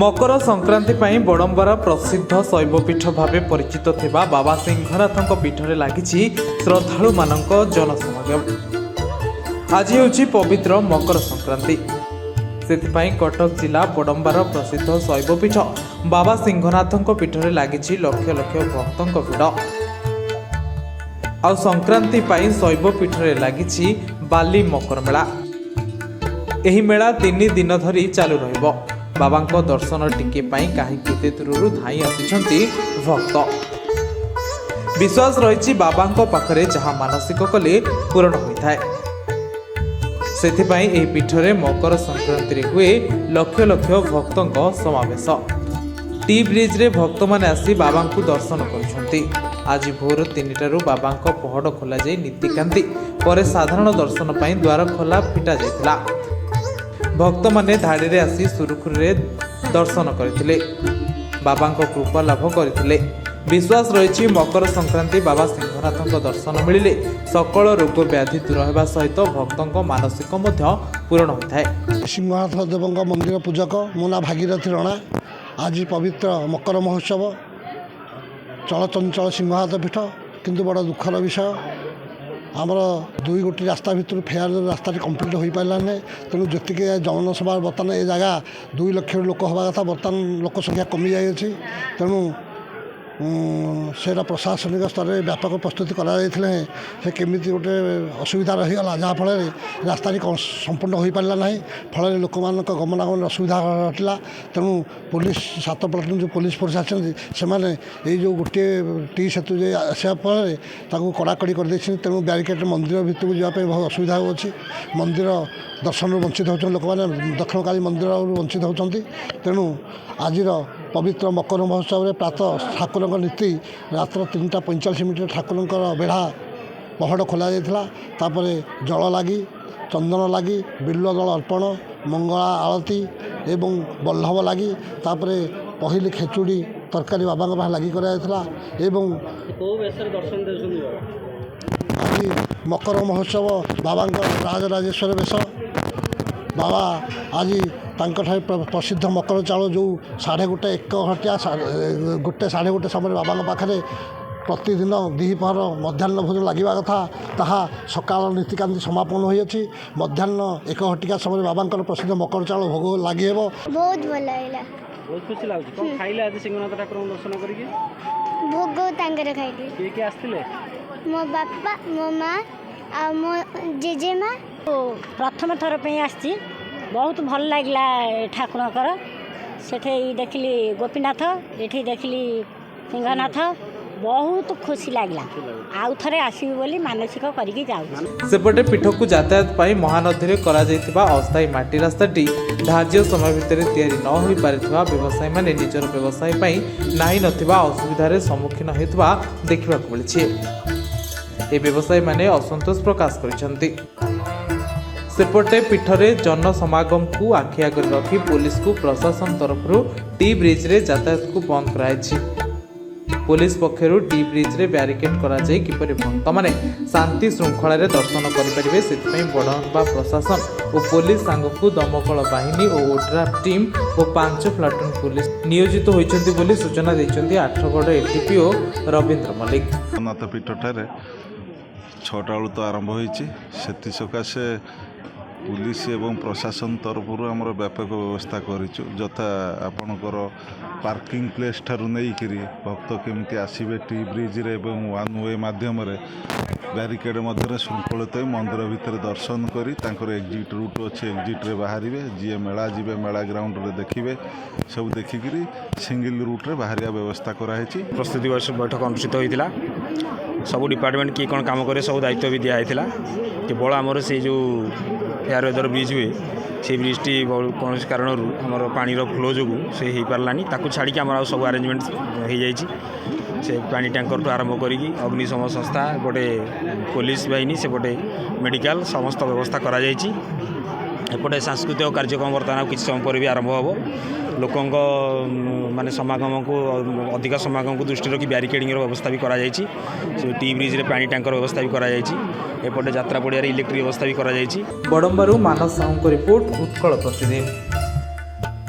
मकर संक्रांति ପାଇଁ बड़म्बर प्रसिद्ध शैवपीठ भाव परिचित थिबा बाबा सिंहनाथ पीठरे लगी श्रद्धालु मानक जनसमागम। आज होची पवित्र मकर संक्रांति। से कटक जिला बड़म्बर प्रसिद्ध शैवपीठ बाबा सिंहनाथ पीठरे लगी लक्ष लक्ष भक्तों भिड़। आ संक्रांति शैवपीठरे लगी बाली मकर मेला। एही मेला 3 दिन धरी चालू रहिबो। बाबा दर्शन टिके कहीं केते दूर धाई आसिछंती भक्त। विश्वास रही बाबा पाखरे जहाँ मानसिक कले पूरण होता है। सेथिपाई एही पीठरे मकर संक्रांति हुए लक्ष लक्ष भक्तों समावेश। टी ब्रिज रे भक्त माने आसी बाबा को दर्शन करुछंती। आज भोर 3टारू बाबा पहड़ खोल जाई नीतिकांति पर साधारण दर्शन पाई द्वार खोला फिटा जाइतिला। भक्त माने धाड़ी रे आसी सुरुखुरे दर्शन करथिले। बाबा कृपा लाभ करथिले। विश्वास रही मकर संक्रांति बाबा सिंहनाथ दर्शन मिलिले सकल रोग व्याधि दूर होगा सहित भक्तों मानसिक पूरण होता है। सिंहनाथ देव मंदिर पूजक मो ना भागीरथी रणा। आज पवित्र मकर महोत्सव चलचंचल सिंहनाथ पीठ किंतु बड़ा दुखर विषय आमर 2 गोटी रास्ता भितर फेयर रास्ता कम्प्लीट हो पारा ना। तेणु जी जनसभा बर्तमान ये जगह 2 लाख लोक हवा कथा बर्तमान लोक संख्या कमी जाइए। तेणु सेटा प्रशासनिक स्तर में व्यापक प्रस्तुति करामी गोटे असुविधा रहीगला जहाँफल रास्ता संपूर्ण हो पारा ना। फल लोक मान गमनागमन असुविधा घटला। तेणु पुलिस 7 प्लाटून जो पुलिस फोर्स आसने जो गोटे टी सेतु आसा फल कड़ाकड़ी कर। तेणु ब्यारिकेड मंदिर भितर को जावाई बहुत असुविधा होची। मंदिर दर्शन वंचित होते लोक मैंने दक्षिणकाली मंदिर वंचित होती। तेणु आज पवित्र मकर महोत्सव में प्रातः ठाकुर नीति रात 3:45 ठाकुर बेढ़ा पहड़ खोल जाता। जल लगी चंदन लगी बिल्व दल अर्पण मंगला आरती एवं बल्लभ लगी पहली खेचुड़ी तरकारी बाबा लगी कराइला। आज मकर महोत्सव बाबा राजराजेश्वर बेश बाबा आज प्रसिद्ध मकर चाउल जो 1:30 1 घटिया 1:30 समय बाबा पाखे प्रतिदिन द्विपहर मध्याह्न भोजन लगे कथा ताहा सकाल नीतिकांति समापन होती। मध्याह्न 1 घटिका समय बाबा प्रसिद्ध मकर चाउल भोग लगे। बहुत भल लागला। बहुत खुशी लागुଛି। कौन खाइले आज सिंहनाथ ठाकुर दर्शन करिके? भोग तांकर खाइली। के आस्थिले? मो बापा मो माँ आ मो जेजेमा। प्रथम थर पे आसी बहुत भल लागला ठाकुरकर। सेठे देखली गोपीनाथ एठी देखली सिंहनाथ बहुत खुशी लागला। आउ थरे आसीबी बोली मानसिक करिके जाउ। सेपटे पीठ को यातायात पाई महानदी रे करा जायतिबा अस्थायी माटी रास्ताटी धार्य समय भितर तैयारी न होई पारिथिबा व्यवसायी माने निजर व्यवसाय पाई नाही नथिबा असुविधारे सम्मुखीन हेतबा देखिबा को मिलछि। ए व्यवसायी माने असंतोष प्रकाश करिसंती। सेपटे पीठरे जनसमागम को आखि आगे रखी पुलिस को प्रशासन तरफ टी ब्रिज रे यातायात को बंद कराई। पुलिस पक्षरु टी ब्रिज रे बैरिकेड करा जाय किपरि भक्त माने शांति श्रृंखला रे दर्शन करि परिबे सेति बड़म्बा प्रशासन और पुलिस सांग को दमकल बाहिनी और ओड्राफ टीम और 5 प्लाटून पुलिस नियोजित होइछन्ति बोली सूचना दैछन्ति आठगड़ एटीपीओ रविंद्र मल्लिक। नाथ पीठठारे 6टा बेलू तो आरंभ होइछि। सेति सकाशे पुलिस एवं प्रशासन तरफ आमर व्यापक व्यवस्था करिछु। जथा आपणकर पार्किंग प्लेस ठारू नहीं भक्त केमती आसबे टी ब्रिज रे एवं 1 वे माध्यम बैरिकेड मध्य श्रृंखलित मंदिर भितर दर्शन करी तांकर एग्जिट रूट अच्छे एग्जिट रे बाहर जी मेला जीवे मेला ग्राउंड रे देखिए सब देखिकी सिंगल रूट रे बाहरिया व्यवस्था कराई। प्रस्तुति बैठक अनुष्ठित होता। सब डिपार्टमेंट किए कौन काम करे सब दायित्व भी दिखाई। केवल आमर से जो फेयरवेदर ब्रिज हुए से ब्रिजटी कौन कारण आमर पानी फ्लो जो से हो पारानी छाड़ी आम सब आरेंजमेंट हो जाए। से पानी टैंकर आरंभ करी अग्निशम संस्था गोटे पुलिस बाहिनी सेपटे मेडिकल समस्त व्यवस्था करा जायछि। एपटे सांस्कृतिक कार्यक्रम बर्तमान किसी समय पर भी आरंभ हो। लोकों माने समागम को अधिक समागम को दृष्टि रखी बैरिकेडिंग व्यवस्था भी करा जायछि। टी ब्रिज रे पानी टैंकर व्यवस्था भी करा जायछि। एपटे यात्रा पड़िया इलेक्ट्रिक व्यवस्था भी करा जायछि। बड़म्बारू मानस साहू को रिपोर्ट उत्कल प्रतिदिन।